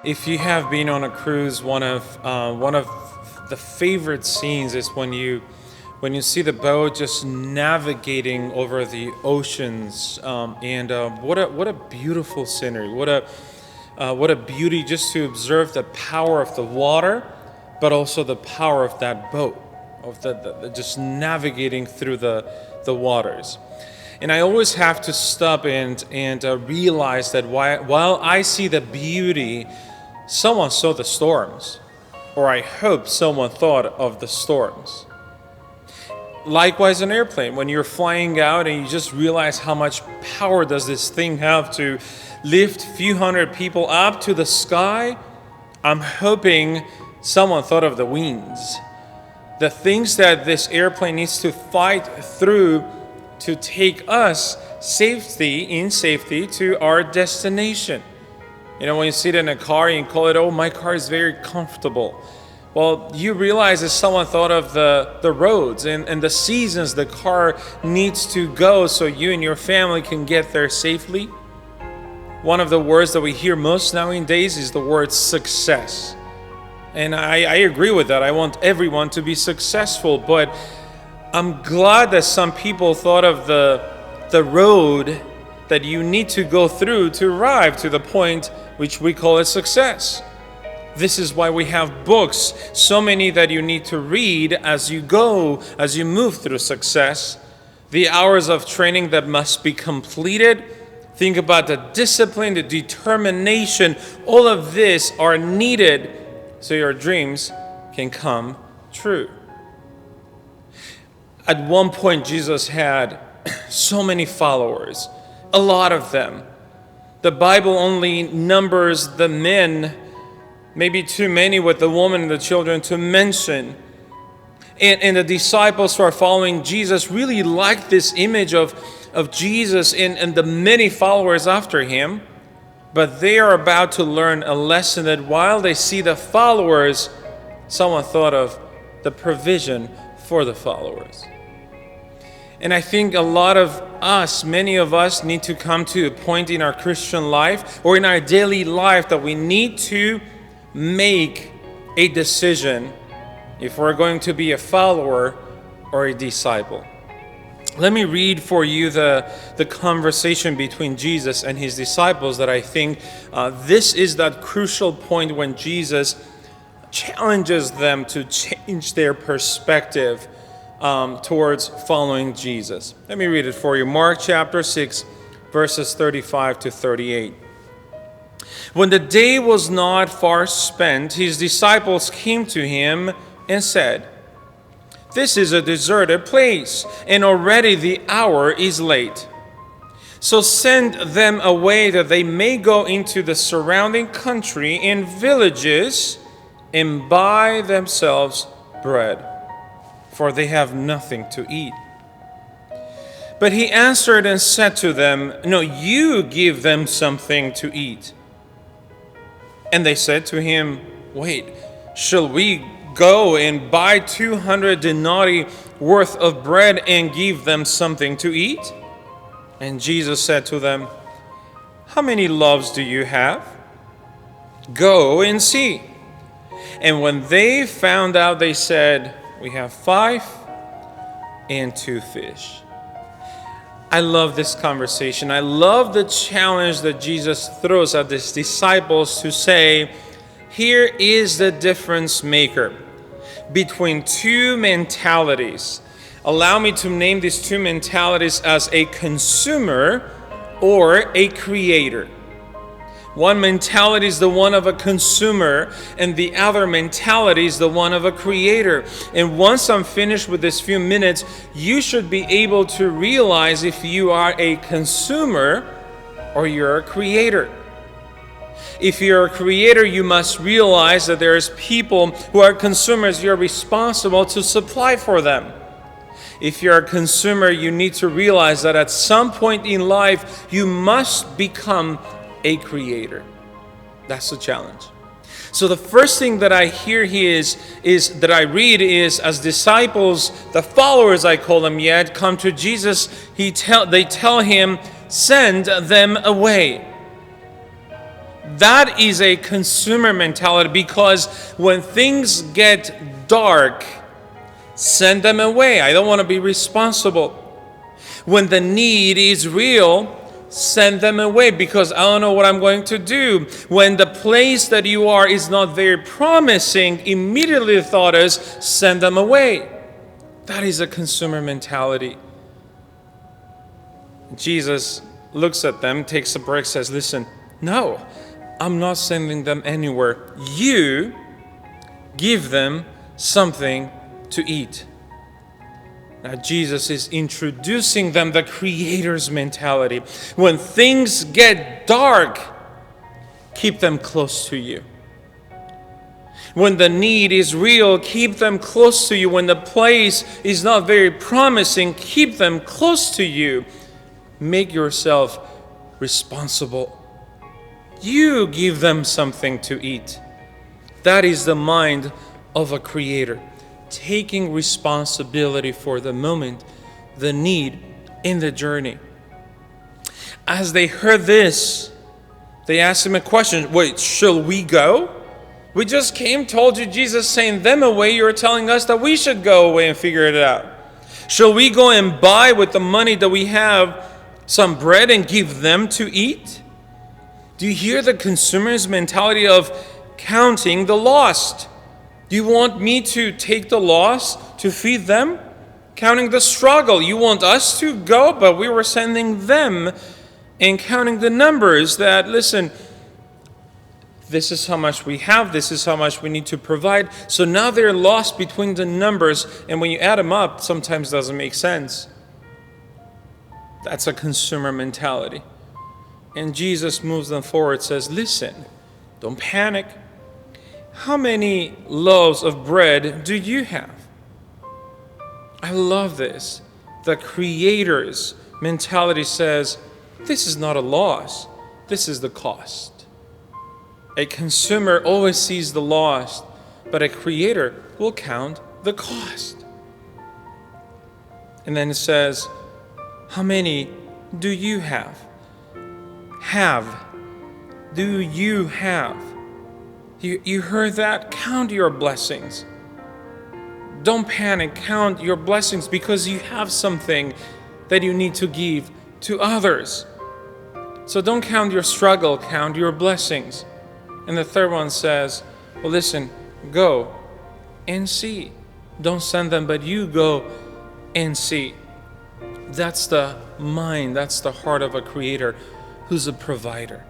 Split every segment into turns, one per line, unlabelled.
If you have been on a cruise, one of the favorite scenes is when you see the boat just navigating over the oceans, and what a beautiful scenery, what a beauty just to observe the power of the water, but also the power of that boat, of the just navigating through the waters. And I always have to stop and realize that while I see the beauty, someone saw the storms, or I hope someone thought of the storms. Likewise, an airplane, when you're flying out and you just realize how much power does this thing have to lift a few hundred people up to the sky, I'm hoping someone thought of the winds, the things that this airplane needs to fight through to take us in safety to our destination. You know, when you sit in a car and you call it, oh, my car is very comfortable. Well, you realize that someone thought of the roads and the seasons the car needs to go so you and your family can get there safely. One of the words that we hear most nowadays is the word success. And I agree with that. I want everyone to be successful, but I'm glad that some people thought of the road that you need to go through to arrive to the point which we call a success. This is why we have books, so many that you need to read as you move through success. The hours of training that must be completed. Think about the discipline, the determination. All of this are needed so your dreams can come true. At one point, Jesus had so many followers, a lot of them. The Bible only numbers the men, maybe too many with the woman and the children to mention. And the disciples who are following Jesus really like this image of Jesus and the many followers after him. But they are about to learn a lesson that while they see the followers, someone thought of the provision for the followers. And I think many of us need to come to a point in our Christian life or in our daily life that we need to make a decision if we're going to be a follower or a disciple. Let me read for you the conversation between Jesus and his disciples that I think this is that crucial point when Jesus challenges them to change their perspective towards following Jesus. Let me read it for you. Mark chapter 6, verses 35 to 38. When the day was not far spent, his disciples came to him and said, "This is a deserted place, and already the hour is late. So send them away that they may go into the surrounding country and villages and buy themselves bread, for they have nothing to eat." But he answered and said to them, "No, you give them something to eat." And they said to him, "Wait, shall we go and buy 200 denarii worth of bread and give them something to eat?" And Jesus said to them, "How many loaves do you have? Go and see." And when they found out, they said, "We have 5 and 2 fish." I love this conversation. I love the challenge that Jesus throws at his disciples to say, here is the difference maker between two mentalities. Allow me to name these two mentalities as a consumer or a creator. One mentality is the one of a consumer, and the other mentality is the one of a creator. And once I'm finished with this few minutes, you should be able to realize if you are a consumer or you're a creator. If you're a creator, you must realize that there's people who are consumers. You're responsible to supply for them. If you're a consumer, you need to realize that at some point in life, you must become a creator. That's the challenge. So the first thing that I hear here is that I read is, as disciples, the followers I call them yet, come to Jesus, they tell him, send them away. That is a consumer mentality, because when things get dark, send them away. I don't want to be responsible. When the need is real, send them away, because I don't know what I'm going to do. When the place that you are is not very promising, immediately the thought is, send them away. That is a consumer mentality. Jesus looks at them, takes a break, says, listen, no, I'm not sending them anywhere. You give them something to eat. Now Jesus is introducing them the Creator's mentality. When things get dark, keep them close to you. When the need is real, keep them close to you. When the place is not very promising, keep them close to you. Make yourself responsible. You give them something to eat. That is the mind of a creator, taking responsibility for the moment, the need, in the journey. As they heard this, they asked him a question. Wait, shall we go? We just came, told you Jesus sent them away. You're telling us that we should go away and figure it out. Shall we go and buy with the money that we have some bread and give them to eat? Do you hear the consumer's mentality of counting the lost? Do you want me to take the loss to feed them? Counting the struggle. You want us to go, but we were sending them, and counting the numbers that, listen, this is how much we have, this is how much we need to provide. So now they're lost between the numbers, and when you add them up, sometimes it doesn't make sense. That's a consumer mentality. And Jesus moves them forward, says, listen, don't panic. How many loaves of bread do you have? I love this. The Creator's mentality says, this is not a loss, this is the cost. A consumer always sees the loss, but a creator will count the cost. And then it says, how many do you have? Do you have? You heard that? Count your blessings. Don't panic. Count your blessings, because you have something that you need to give to others. So don't count your struggle, count your blessings. And the third one says, well, listen, go and see. Don't send them, but you go and see. That's the mind, that's the heart of a creator who's a provider.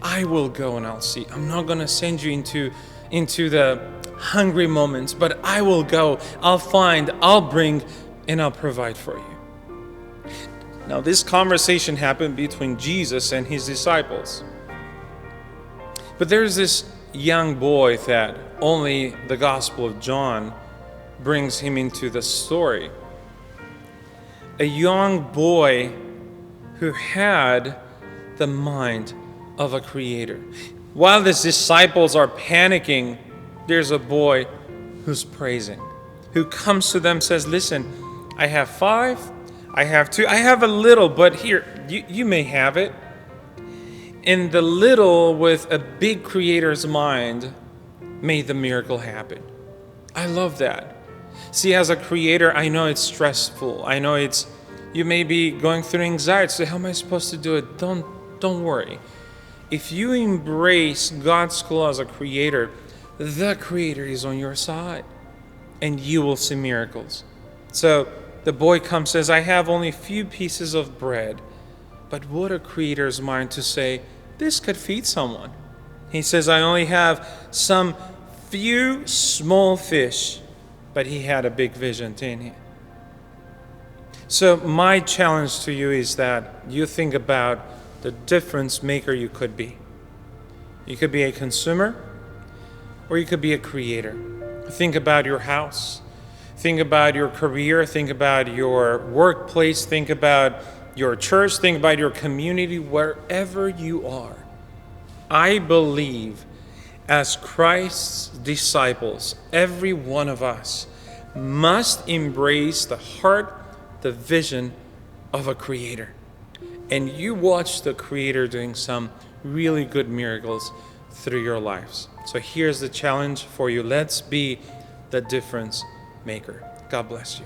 I will go and I'll see. I'm not going to send you into the hungry moments, but I will go, I'll find, I'll bring, and I'll provide for you. Now, this conversation happened between Jesus and his disciples. But there's this young boy that only the Gospel of John brings him into the story. A young boy who had the mind of a creator. While the disciples are panicking, there's a boy who's praising, who comes to them, says, listen, I have 5, I have 2, I have a little, but here, you may have it. And the little with a big creator's mind made the miracle happen. I love that. See, as a creator, I know it's stressful. I know you may be going through anxiety. So how am I supposed to do it? Don't worry. If you embrace God's call as a creator, the creator is on your side, and you will see miracles. So the boy comes, says, I have only a few pieces of bread. But what a creator's mind to say, this could feed someone. He says, I only have some few small fish, but he had a big vision, didn't he? So my challenge to you is that you think about the difference maker you could be. You could be a consumer, or you could be a creator. Think about your house. Think about your career. Think about your workplace. Think about your church. Think about your community, wherever you are. I believe as Christ's disciples, every one of us must embrace the heart, the vision of a creator. And you watch the creator doing some really good miracles through your lives. So here's the challenge for you. Let's be the difference maker. God bless you.